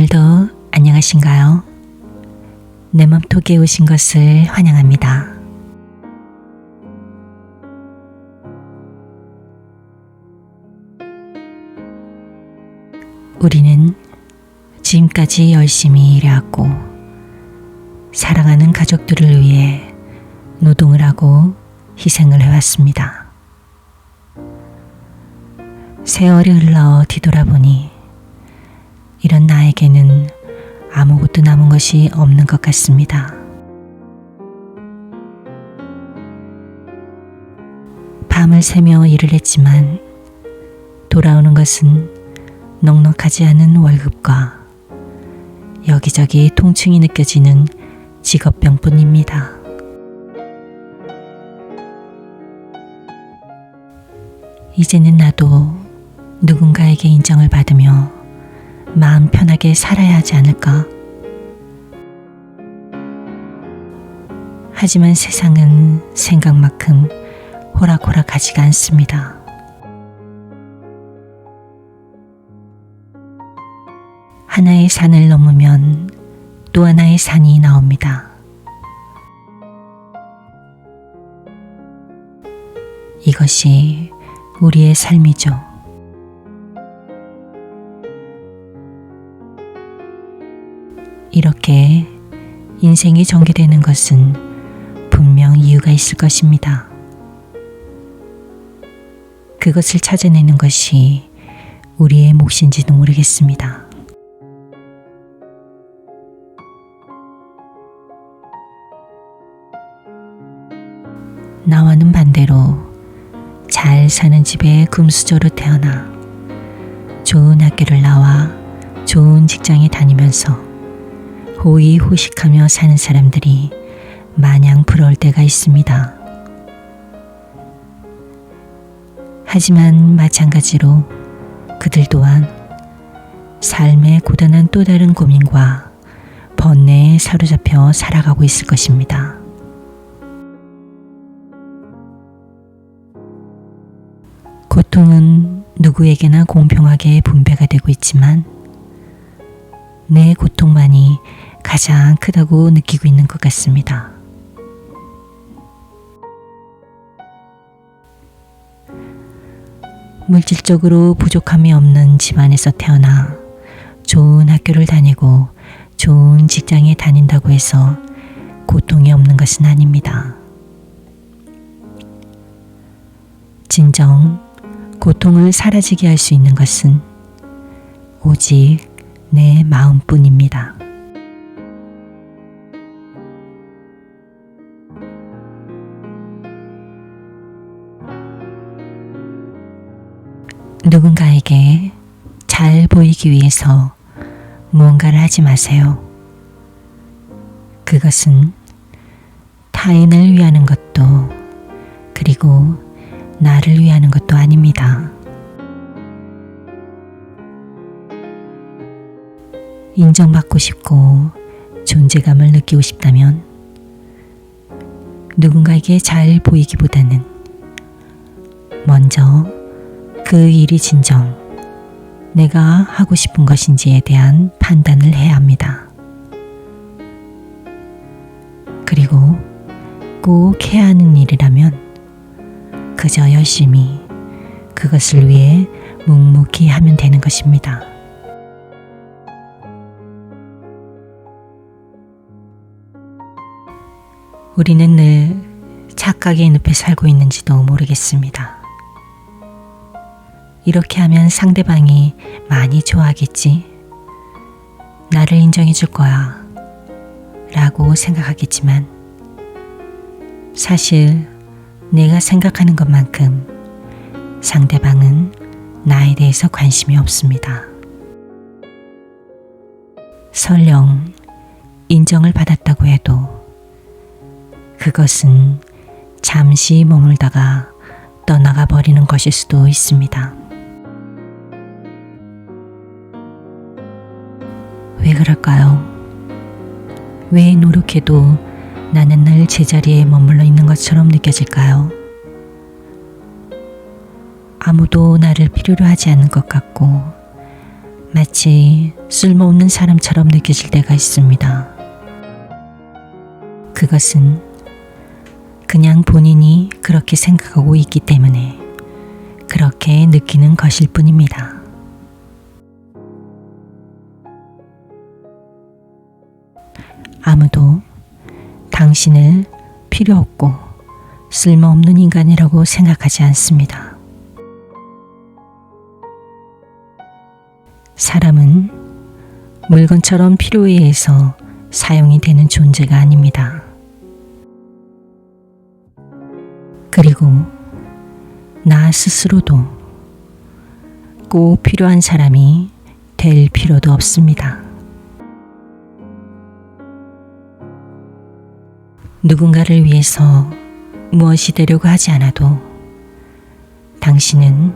오늘도 안녕하신가요? 내 맘톡에 오신 것을 환영합니다. 우리는 지금까지 열심히 일해왔고 사랑하는 가족들을 위해 노동을 하고 희생을 해왔습니다. 세월이 흘러 뒤돌아보니 이런 나에게는 아무것도 남은 것이 없는 것 같습니다. 밤을 새며 일을 했지만 돌아오는 것은 넉넉하지 않은 월급과 여기저기 통증이 느껴지는 직업병뿐입니다. 이제는 나도 누군가에게 인정을 받으며 마음 편하게 살아야 하지 않을까? 하지만 세상은 생각만큼 호락호락하지가 않습니다. 하나의 산을 넘으면 또 하나의 산이 나옵니다. 이것이 우리의 삶이죠. 이렇게 인생이 전개되는 것은 분명 이유가 있을 것입니다. 그것을 찾아내는 것이 우리의 몫인지도 모르겠습니다. 나와는 반대로 잘 사는 집에 금수저로 태어나 좋은 학교를 나와 좋은 직장에 다니면서 호의호식하며 사는 사람들이 마냥 부러울 때가 있습니다. 하지만 마찬가지로 그들 또한 삶의 고단한 또 다른 고민과 번뇌에 사로잡혀 살아가고 있을 것입니다. 고통은 누구에게나 공평하게 분배가 되고 있지만 내 고통만이 가장 크다고 느끼고 있는 것 같습니다. 물질적으로 부족함이 없는 집안에서 태어나 좋은 학교를 다니고 좋은 직장에 다닌다고 해서 고통이 없는 것은 아닙니다. 진정 고통을 사라지게 할 수 있는 것은 오직 내 마음뿐입니다. 누군가에게 잘 보이기 위해서 무언가를 하지 마세요. 그것은 타인을 위하는 것도 그리고 나를 위하는 것도 아닙니다. 인정받고 싶고 존재감을 느끼고 싶다면 누군가에게 잘 보이기보다는 먼저 그 일이 진정 내가 하고 싶은 것인지에 대한 판단을 해야 합니다. 그리고 꼭 해야 하는 일이라면 그저 열심히 그것을 위해 묵묵히 하면 되는 것입니다. 우리는 늘 착각의 늪에 살고 있는지도 모르겠습니다. 이렇게 하면 상대방이 많이 좋아하겠지, 나를 인정해 줄 거야 라고 생각하겠지만 사실 내가 생각하는 것만큼 상대방은 나에 대해서 관심이 없습니다. 설령 인정을 받았다고 해도 그것은 잠시 머물다가 떠나가 버리는 것일 수도 있습니다. 왜 그럴까요? 왜 노력해도 나는 늘 제자리에 머물러 있는 것처럼 느껴질까요? 아무도 나를 필요로 하지 않는 것 같고 마치 쓸모없는 사람처럼 느껴질 때가 있습니다. 그것은 그냥 본인이 그렇게 생각하고 있기 때문에 그렇게 느끼는 것일 뿐입니다. 아무도 당신을 필요 없고 쓸모없는 인간이라고 생각하지 않습니다. 사람은 물건처럼 필요에 의해서 사용이 되는 존재가 아닙니다. 그리고 나 스스로도 꼭 필요한 사람이 될 필요도 없습니다. 누군가를 위해서 무엇이 되려고 하지 않아도 당신은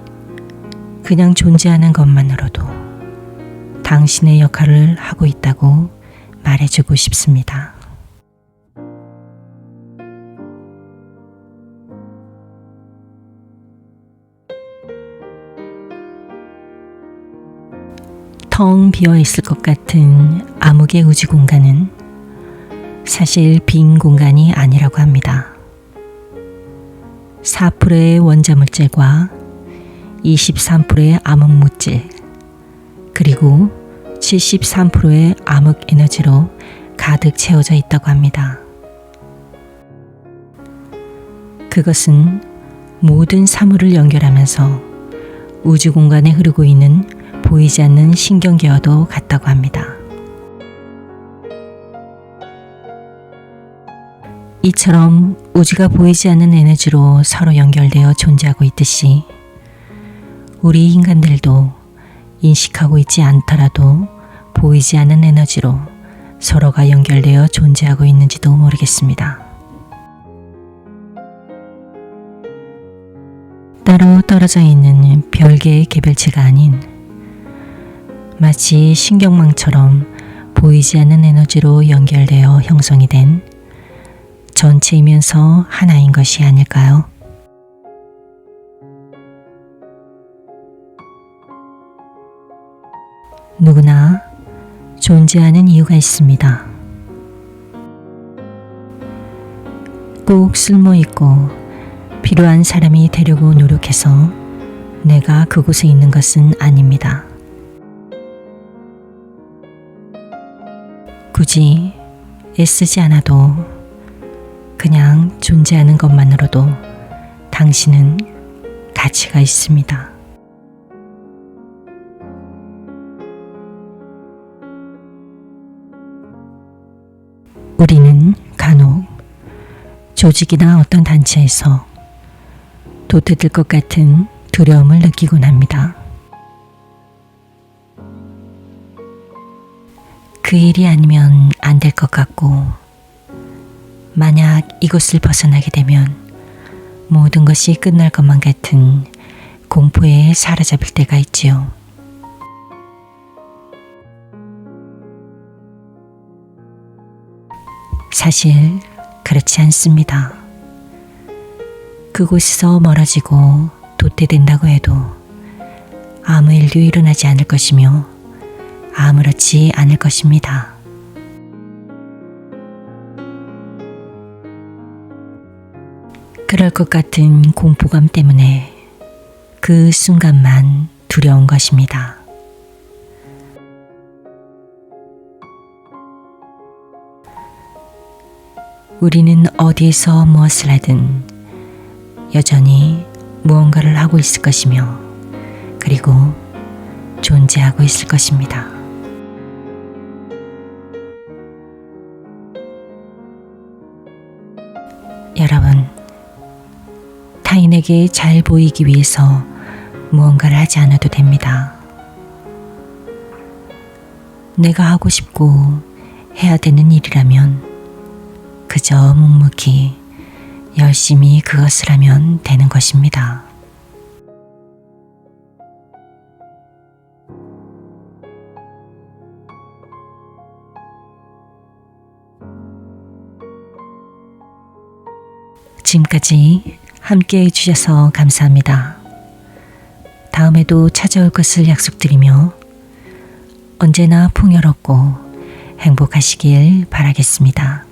그냥 존재하는 것만으로도 당신의 역할을 하고 있다고 말해주고 싶습니다. 텅 비어 있을 것 같은 암흑의 우주 공간은 사실 빈 공간이 아니라고 합니다. 4%의 원자 물질과 23%의 암흑 물질, 그리고 73%의 암흑 에너지로 가득 채워져 있다고 합니다. 그것은 모든 사물을 연결하면서 우주 공간에 흐르고 있는 보이지 않는 신경계와도 같다고 합니다. 이처럼 우주가 보이지 않는 에너지로 서로 연결되어 존재하고 있듯이 우리 인간들도 인식하고 있지 않더라도 보이지 않는 에너지로 서로가 연결되어 존재하고 있는지도 모르겠습니다. 따로 떨어져 있는 별개의 개별체가 아닌 마치 신경망처럼 보이지 않는 에너지로 연결되어 형성이 된 전체이면서 하나인 것이 아닐까요? 누구나 존재하는 이유가 있습니다. 꼭 쓸모있고 필요한 사람이 되려고 노력해서 내가 그곳에 있는 것은 아닙니다. 굳이 애쓰지 않아도 그냥 존재하는 것만으로도 당신은 가치가 있습니다. 우리는 간혹 조직이나 어떤 단체에서 도태될 것 같은 두려움을 느끼곤 합니다. 그 일이 아니면 안 될 것 같고, 만약 이곳을 벗어나게 되면 모든 것이 끝날 것만 같은 공포에 사로잡힐 때가 있지요. 사실 그렇지 않습니다. 그곳에서 멀어지고 도태된다고 해도 아무 일도 일어나지 않을 것이며 아무렇지 않을 것입니다. 그럴 것 같은 공포감 때문에 그 순간만 두려운 것입니다. 우리는 어디에서 무엇을 하든 여전히 무언가를 하고 있을 것이며, 그리고 존재하고 있을 것입니다. 여러분, 타인에게 잘 보이기 위해서 무언가를 하지 않아도 됩니다. 내가 하고 싶고 해야 되는 일이라면 그저 묵묵히 열심히 그것을 하면 되는 것입니다. 지금까지 함께 해주셔서 감사합니다. 다음에도 찾아올 것을 약속드리며 언제나 풍요롭고 행복하시길 바라겠습니다.